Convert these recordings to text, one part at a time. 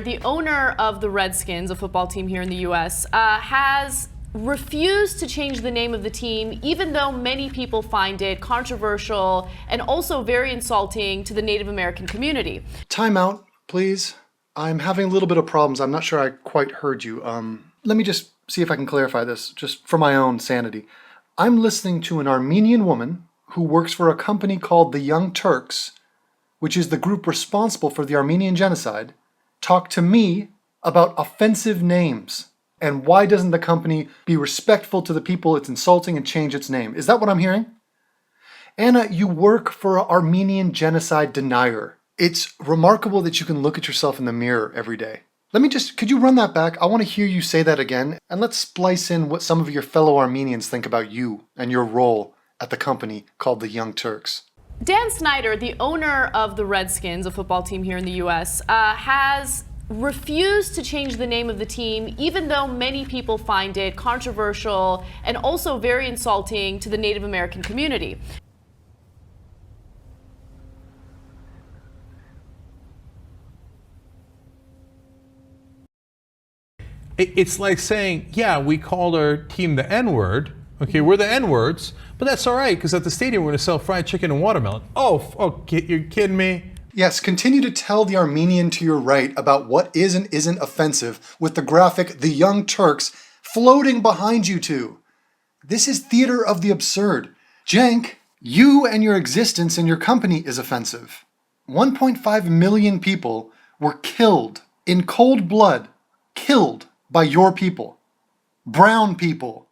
the owner of the Redskins, a football team here in the U.S., has refused to change the name of the team, even though many people find it controversial and also very insulting to the Native American community. Time out, please. I'm having a little bit of problems. I'm not sure I quite heard you. Let me just see if I can clarify this, just for my own sanity. I'm listening to an Armenian woman who works for a company called the Young Turks, which is the group responsible for the Armenian genocide, talk to me about offensive names. And why doesn't the company be respectful to the people it's insulting and change its name? Is that what I'm hearing? Anna, you work for an Armenian genocide denier. It's remarkable that you can look at yourself in the mirror every day. Could you run that back? I want to hear you say that again, and let's splice in what some of your fellow Armenians think about you and your role at the company called the Young Turks. Dan Snyder, the owner of the Redskins, a football team here in the U.S., has refused to change the name of the team, even though many people find it controversial and also very insulting to the Native American community. It's like saying, yeah, we called our team the N-word. Okay, we're the N-words, but that's all right, because at the stadium we're going to sell fried chicken and watermelon. Oh, you're kidding me? Yes, continue to tell the Armenian to your right about what is and isn't offensive with the graphic The Young Turks floating behind you two. This is theater of the absurd. Cenk, you and your existence in your company is offensive. 1.5 million people were killed in cold blood, killed by your people, brown people.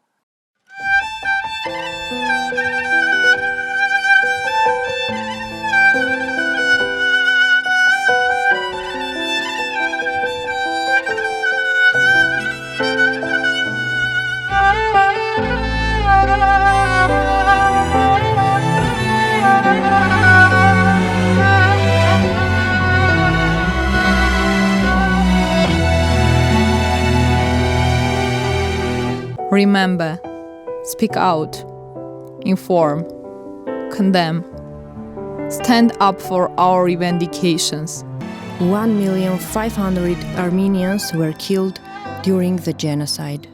Remember, speak out, inform, condemn, stand up for our revendications. 1,500,000 Armenians were killed during the genocide.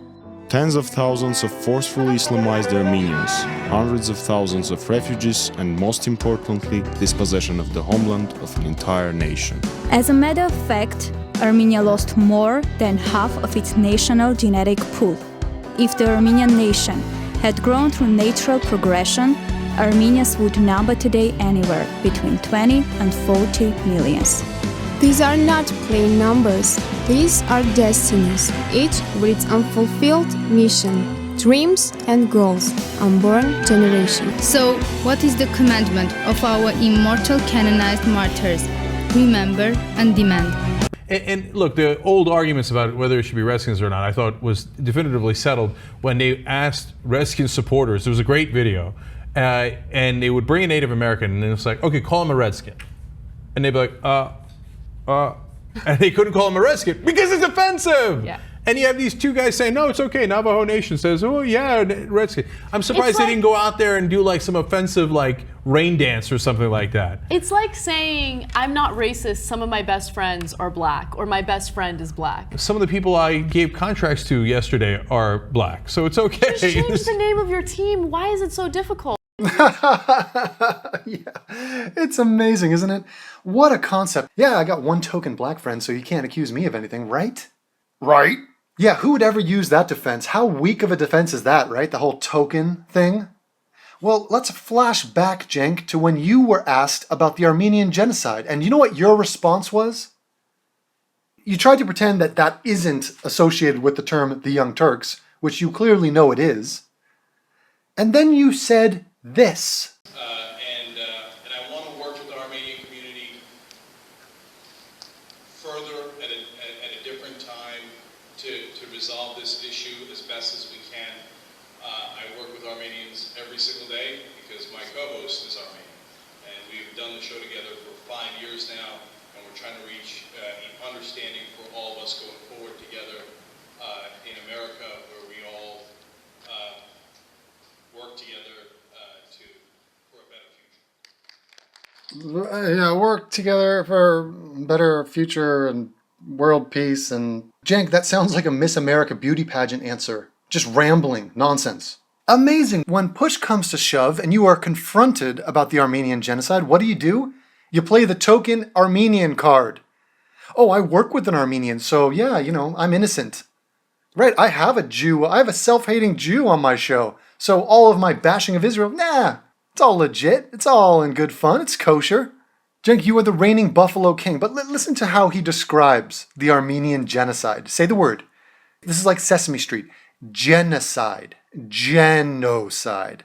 Tens of thousands of forcefully Islamized Armenians, hundreds of thousands of refugees, and most importantly, dispossession of the homeland of an entire nation. As a matter of fact, Armenia lost more than half of its national genetic pool. If the Armenian nation had grown through natural progression, Armenians would number today anywhere between 20 and 40 millions. These are not plain numbers. These are destinies, each with its unfulfilled mission, dreams and goals, unborn generation. So, what is the commandment of our immortal canonized martyrs? Remember and demand. And look, the old arguments about whether it should be Redskins or not, I thought was definitively settled when they asked Redskins supporters. There was a great video, and they would bring a Native American, and it's like, okay, call him a Redskin. And they'd be like, and they couldn't call him a Redskin because it's offensive. Yeah. And you have these two guys saying, no, it's okay. Navajo Nation says, oh yeah, Redskin. I'm surprised they didn't go out there and do like some offensive like rain dance or something like that. It's like saying, I'm not racist, some of my best friends are black, or my best friend is black. Some of the people I gave contracts to yesterday are black, so it's okay. Just change the name of your team. Why is it so difficult? Yeah, it's amazing, isn't it? What a concept. Yeah, I got one token black friend, so you can't accuse me of anything, right? Right? Yeah, who would ever use that defense? How weak of a defense is that, right? The whole token thing? Well, let's flash back, Cenk, to when you were asked about the Armenian genocide. And you know what your response was? You tried to pretend that that isn't associated with the term the Young Turks, which you clearly know it is. And then you said this. And I want to work with the Armenian community further at a different time to resolve this issue as best as we can. I work with Armenians every single day because my co-host is Armenian. And we've done the show together for 5 years now, and we're trying to reach understanding for all of us going forward together in America, where we all work together for a better future. Yeah, work together for a better future and world peace and... Cenk, that sounds like a Miss America beauty pageant answer. Just rambling nonsense. Amazing. When push comes to shove and you are confronted about the Armenian genocide, what do? You play the token Armenian card. Oh, I work with an Armenian, so yeah, I'm innocent. Right, I have a self-hating Jew on my show, so all of my bashing of Israel, nah, it's all legit, it's all in good fun, it's kosher. Cenk, you are the reigning Buffalo King, but listen to how he describes the Armenian genocide. Say the word. This is like Sesame Street. Genocide. Genocide.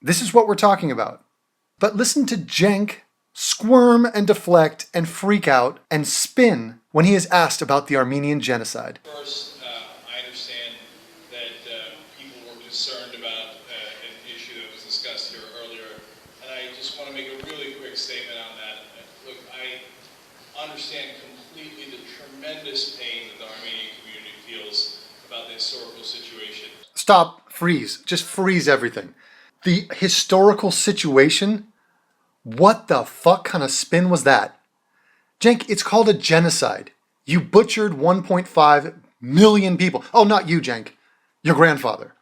This is what we're talking about. But listen to Cenk squirm and deflect and freak out and spin when he is asked about the Armenian genocide. First, I understand that people were concerned about an issue that was discussed here earlier, and I just want to make a really quick statement on that. Look, I understand completely the tremendous pain that the Armenian community feels about the historical situation. Stop, freeze, just freeze everything. The historical situation? What the fuck kind of spin was that? Cenk, it's called a genocide. You butchered 1.5 million people. Oh, not you, Cenk. Your grandfather.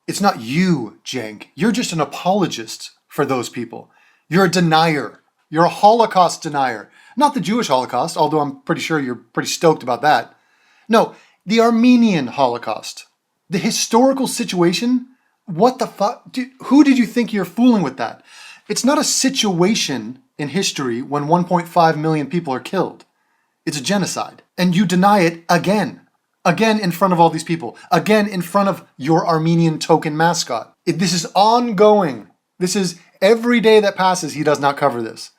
It's not you, Cenk. You're just an apologist for those people. You're a denier. You're a Holocaust denier. Not the Jewish Holocaust, although I'm pretty sure you're pretty stoked about that. No, the Armenian Holocaust. The historical situation? What the fuck? Who did you think you're fooling with that? It's not a situation in history when 1.5 million people are killed. It's a genocide. And you deny it again. Again in front of all these people. Again in front of your Armenian token mascot. This is ongoing. This is every day that passes, he does not cover this.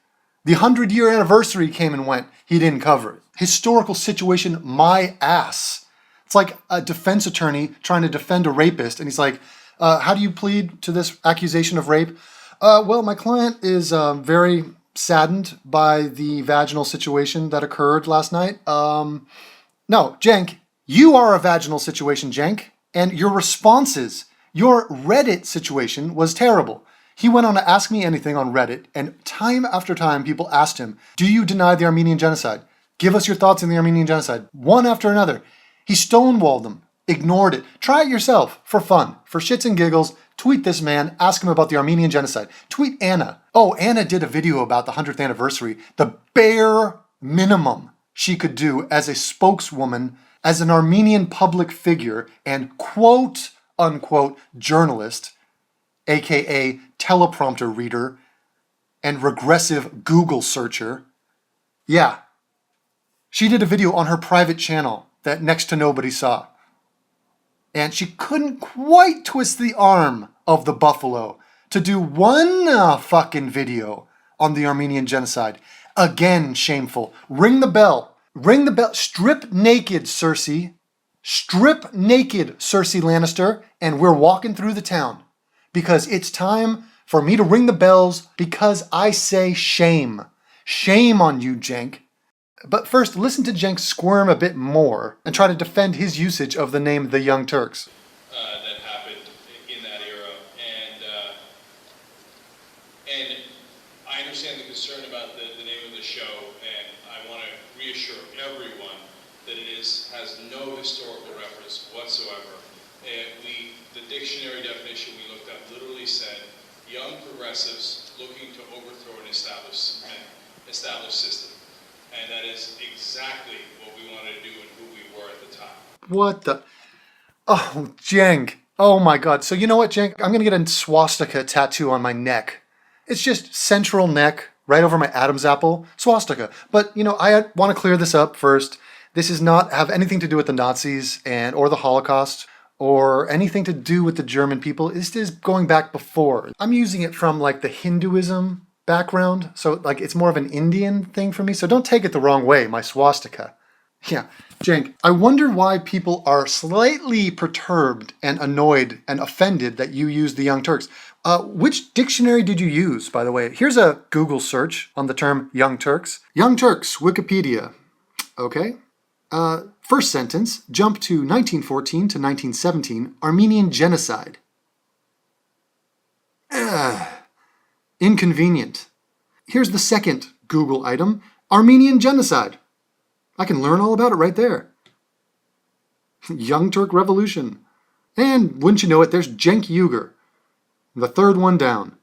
The 100-year anniversary came and went. He didn't cover it. Historical situation, my ass. It's like a defense attorney trying to defend a rapist. And he's like, how do you plead to this accusation of rape? Well, my client is very saddened by the vaginal situation that occurred last night. No, Cenk, you are a vaginal situation, Cenk. And your responses, your Reddit situation was terrible. He went on to Ask Me Anything on Reddit, and time after time people asked him, do you deny the Armenian genocide? Give us your thoughts on the Armenian genocide. One after another. He stonewalled them, ignored it. Try it yourself, for fun, for shits and giggles. Tweet this man, ask him about the Armenian genocide. Tweet Anna. Oh, Anna did a video about the 100th anniversary. The bare minimum she could do as a spokeswoman, as an Armenian public figure, and quote, unquote, journalist, aka teleprompter reader, and regressive Google searcher. Yeah. She did a video on her private channel that next to nobody saw. And she couldn't quite twist the arm of the buffalo to do one fucking video on the Armenian genocide. Again, shameful. Ring the bell. Ring the bell. Strip naked, Cersei. Strip naked, Cersei Lannister, and we're walking through the town. Because it's time for me to ring the bells because I say shame. Shame on you, Cenk. But first, listen to Cenk squirm a bit more and try to defend his usage of the name The Young Turks. That happened in that era, and I understand the concern about the name of the show, and I want to reassure everyone that it has no historical reference whatsoever. The dictionary definition we looked up literally said young progressives looking to overthrow an established system. And that is exactly what we wanted to do and who we were at the time. What the? Oh, Cenk. Oh my God. So you know what, Cenk? I'm going to get a swastika tattoo on my neck. It's just central neck, right over my Adam's apple, swastika. But, I want to clear this up first. This does not have anything to do with the Nazis or the Holocaust or anything to do with the German people. This is going back before. I'm using it from like the Hinduism background, so like it's more of an Indian thing for me, so don't take it the wrong way, my swastika. Yeah, Cenk, I wonder why people are slightly perturbed and annoyed and offended that you use the Young Turks. Which dictionary did you use, by the way? Here's a Google search on the term Young Turks. Young Turks, Wikipedia. Okay. First sentence, jump to 1914 to 1917, Armenian genocide. Inconvenient. Here's the second Google item, Armenian genocide. I can learn all about it right there. Young Turk Revolution. And wouldn't you know it, there's Cenk Uygur, the third one down.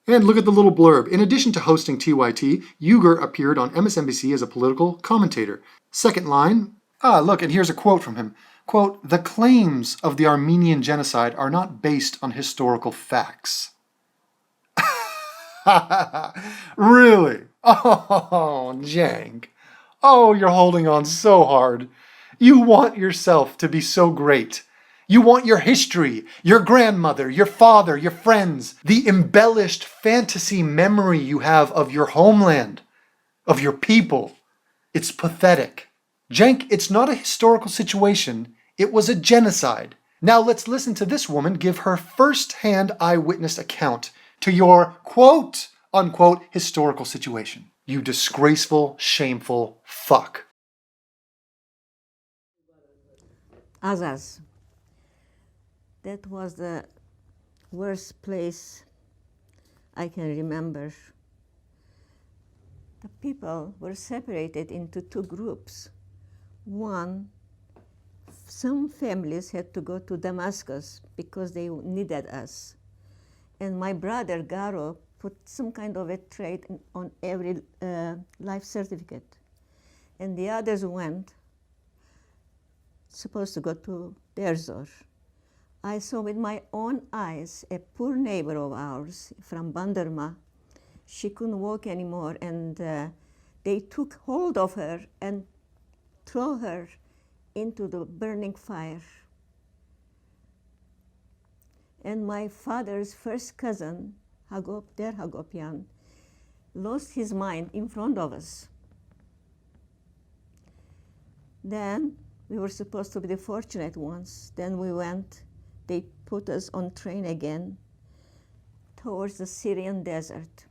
And look at the little blurb. In addition to hosting TYT, Uygur appeared on MSNBC as a political commentator. Second line, look, and here's a quote from him. Quote, "The claims of the Armenian genocide are not based on historical facts." Really? Oh, Cenk. Oh, you're holding on so hard. You want yourself to be so great. You want your history, your grandmother, your father, your friends, the embellished fantasy memory you have of your homeland, of your people. It's pathetic. Cenk, it's not a historical situation. It was a genocide. Now let's listen to this woman give her first-hand eyewitness account to your quote-unquote historical situation. You disgraceful, shameful fuck. Azaz. That was the worst place I can remember. The people were separated into two groups. One, some families had to go to Damascus because they needed us. And my brother, Garo, put some kind of a trait on every life certificate. And the others went, supposed to go to Deir Zor. I saw with my own eyes a poor neighbor of ours from Bandırma. She couldn't walk anymore, and they took hold of her and threw her into the burning fire. And my father's first cousin, Der Hagopian, lost his mind in front of us. Then we were supposed to be the fortunate ones. Then we went. They put us on train again towards the Syrian desert.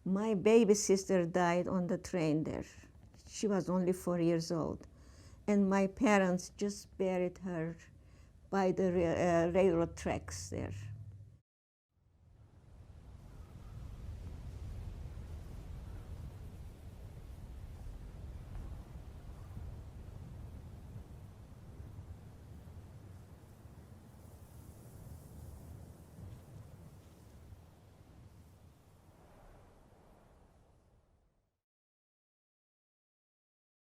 My baby sister died on the train there. She was only 4 years old. And my parents just buried her by the railroad tracks there.